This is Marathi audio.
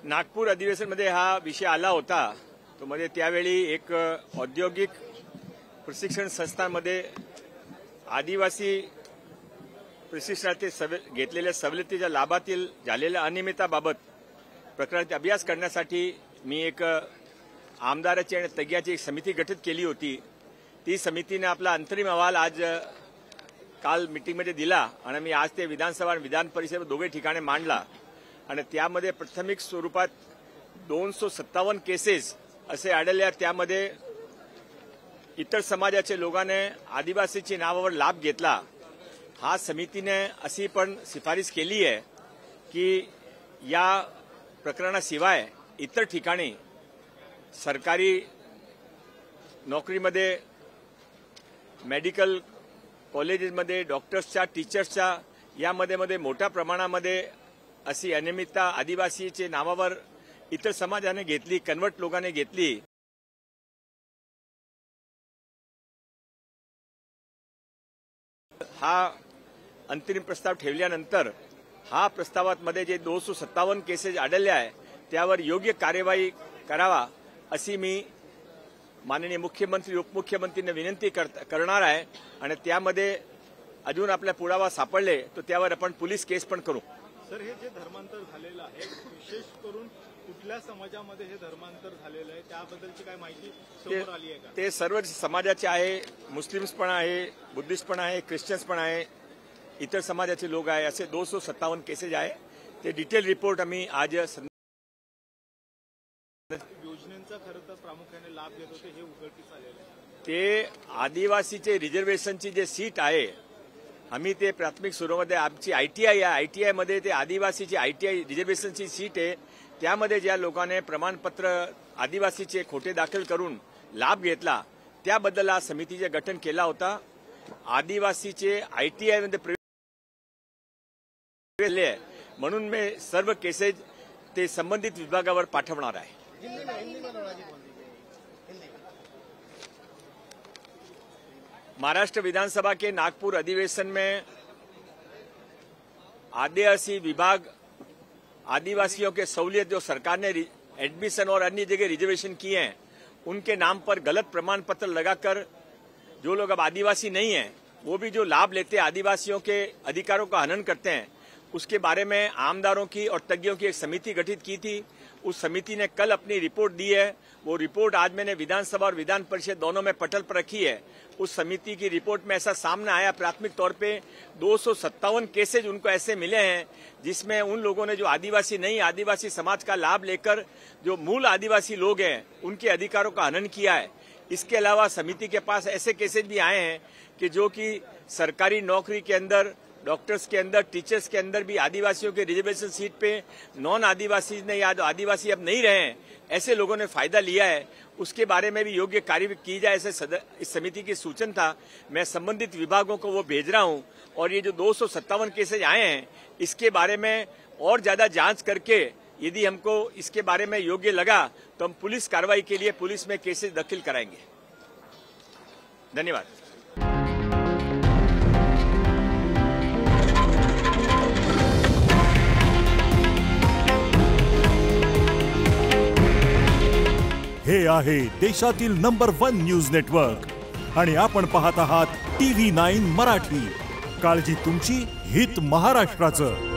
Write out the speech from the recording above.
नागपूर अधिवेशनमध्ये हा विषय आला होता तो मध्ये त्यावेळी एक औद्योगिक प्रशिक्षण संस्थांमध्ये आदिवासी प्रशिक्षणार्थी घेतलेल्या सवलतीच्या लाभातील झालेल्या अनियमितताबाबत प्रकरणाचा अभ्यास करण्यासाठी मी एक आमदाराची आणि तज्ञाची एक समिती गठीत केली होती। ती समितीने आपला अंतरिम अहवाल आज काल मीटिंगमध्ये दिला आणि मी आज ते विधानसभा आणि विधान परिषद दोघे ठिकाणी मांडला आणि त्यामध्ये प्राथमिक स्वरूपात 257 केसेस असे आढळले। त्यामध्ये इतर समाजाचे लोकांनी आदिवासीची नावावर लाभ घेतला। हा समितीने अशी पण शिफारस केली आहे की या प्रकरणाशिवाय इतर ठिकाणी सरकारी नोकरीमध्ये मेडिकल कॉलेजेसमध्ये डॉक्टर्सच्या टीचर्सच्या यामध्ये मोठ्या प्रमाणामध्ये अशी अनियमितता आदिवासीचे नावावर इतर समाजाने घेतली, कन्वर्ट लोकांनी घेतली। हा अंतिम प्रस्ताव ठेवल्यानंतर हा प्रस्तावामध्ये जे 257 केसेस आढळले आहे त्यावर योग्य कार्यवाही करावा अशी मी माननीय मुख्यमंत्री उपमुख्यमंत्रींना विनंती करणार आहे आणि त्यामध्ये अजून आपल्या पुरावा सापडले तर त्यावर आपण पोलीस केस पण करू। सर, हे जे धर्मांतर झालेलं आहे विशेष करून कुठल्या समाजामध्ये हे धर्मांतर झालेलं आहे त्याबद्दलची काय माहिती समोर आली आहे का? ते सर्व समाजाचे आहे, मुस्लिम्स पण आहे, बुद्धिस्ट पण आहे, ख्रिश्चन्स पण आहे, इतर समाजाचे लोक आहे। असे 257 केसेस आहे। ते डिटेल रिपोर्ट आम्ही आज योजनेचा खरं तर प्रामुख्याने लाभ घेत होते हे उघडकीस आलेले आहे। ते आदिवासीचे रिझर्वेशनची जे सीट आहे आम्ही ते प्राथमिक स्वरूपामध्ये आमची ITI आहे, ITI मध्ये ते आदिवासीची ITI रिझर्वेशनची सीट आहे। त्यामध्ये ज्या लोकांनी प्रमाणपत्र आदिवासीचे खोटे दाखल करून लाभ घेतला त्याबद्दल हा समितीचे गठन केला होता। आदिवासीचे ITI मध्ये प्रवेश म्हणून मी सर्व केसेस ते संबंधित विभागावर पाठवणार आहे। महाराष्ट्र विधानसभा के नागपुर अधिवेशन में आदिवासी विभाग आदिवासियों के सहूलियत जो सरकार ने एडमिशन और अन्य जगह रिजर्वेशन किए हैं उनके नाम पर गलत प्रमाण पत्र लगाकर जो लोग अब आदिवासी नहीं हैं वो भी जो लाभ लेते हैं आदिवासियों के अधिकारों का हनन करते हैं उसके बारे में आमदारों की और तज्ञों की एक समिति गठित की थी। उस समिति ने कल अपनी रिपोर्ट दी है। वो रिपोर्ट आज मैंने विधानसभा और विधान परिषद दोनों में पटल पर रखी है। उस समिति की रिपोर्ट में ऐसा सामने आया प्राथमिक तौर पे 257 केसेज उनको ऐसे मिले हैं जिसमें उन लोगों ने जो आदिवासी नहीं आदिवासी समाज का लाभ लेकर जो मूल आदिवासी लोग हैं उनके अधिकारों का हनन किया है। इसके अलावा समिति के पास ऐसे केसेज भी आए हैं कि जो कि सरकारी नौकरी के अंदर डॉक्टर्स के अंदर टीचर्स के अंदर भी आदिवासियों के रिजर्वेशन सीट पे नॉन आदिवासी ने या आदिवासी अब नहीं रहे हैं ऐसे लोगों ने फायदा लिया है। उसके बारे में भी योग्य कार्य की जाए ऐसे इस समिति की सूचना था। मैं संबंधित विभागों को वो भेज रहा हूं और ये जो 257 केसेज आए हैं इसके बारे में और ज्यादा जांच करके यदि हमको इसके बारे में योग्य लगा तो हम पुलिस कार्रवाई के लिए पुलिस में केसेज दाखिल कराएंगे। धन्यवाद। हे आहे देशातील नंबर 1 न्यूज नेटवर्क आणि आपण पाहत आहात TV9 मराठी। काळजी तुमची, हित महाराष्ट्राचं।